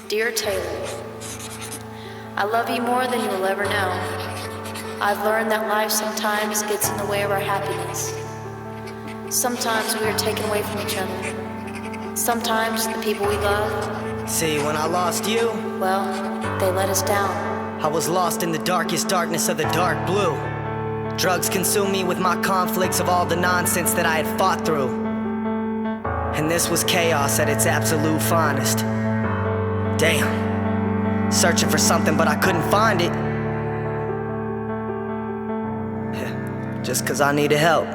Dear Taylor, I love you more than you will ever know. I've learned that life sometimes gets in the way of our happiness. Sometimes we are taken away from each other. Sometimes the people we love. See, when I lost you, well, they let us down. I was lost in the darkest darkness of the dark blue. Drugs consumed me with my conflicts of all the nonsense that I had fought through. And this was chaos at its absolute finest. Damn. Searching for something, but I couldn't find it. Just 'cause I needed help.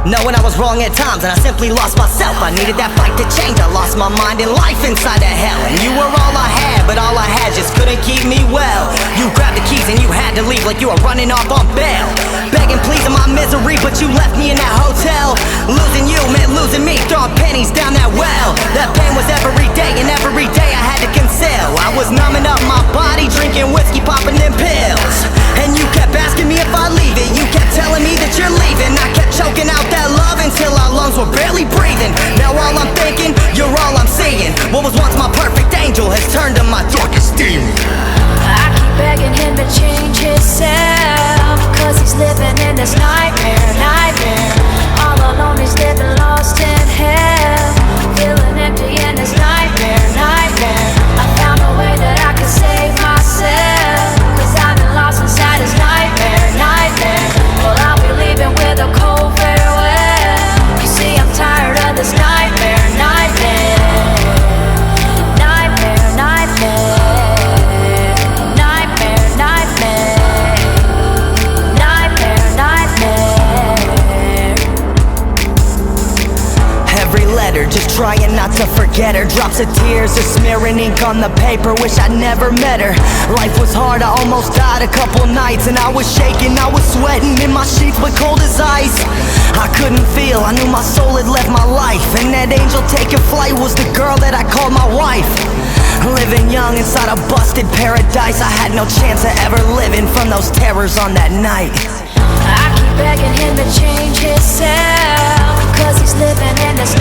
Knowing I was wrong at times and I simply lost myself. I needed that fight to change. I lost my mind and life inside of hell. And you were all I had, but all I had just couldn't keep me well. You grabbed the keys and you had to leave like you were running off on bail. Begging, pleasing my misery, but you left me in that hotel. Losing you meant losing me, throwing pennies down that well. That pain was every day and every day I had to conceal. I was numbing up my body, drinking whiskey, popping them pills. And you kept asking me if I'd leave it. You kept telling me that you're leaving. I kept choking out that love until our lungs were barely breathing. Now all I'm thinking, you're all I'm seeing. What was once my perfect angel has turned to my darkest demon. I keep begging him to change himself, 'cause he's living in this nightmare. All alone he's living lost in hell, feeling empty in this nightmare. I found a way that I could save myself, 'cause I've been lost inside this nightmare. Well, I'll be leaving with a cold farewell. You see, I'm tired of this nightmare. Every letter, just trying not to forget her. Drops of tears are smearing ink on the paper. Wish I never met her. Life was hard, I almost died a couple nights. And I was shaking, I was sweating in my sheets but cold as ice. I couldn't feel, I knew my soul had left my life. And that angel taking flight was the girl that I called my wife. Living young inside a busted paradise, I had no chance of ever living from those terrors on that night. I keep begging him to change himself, 'cause he's living in this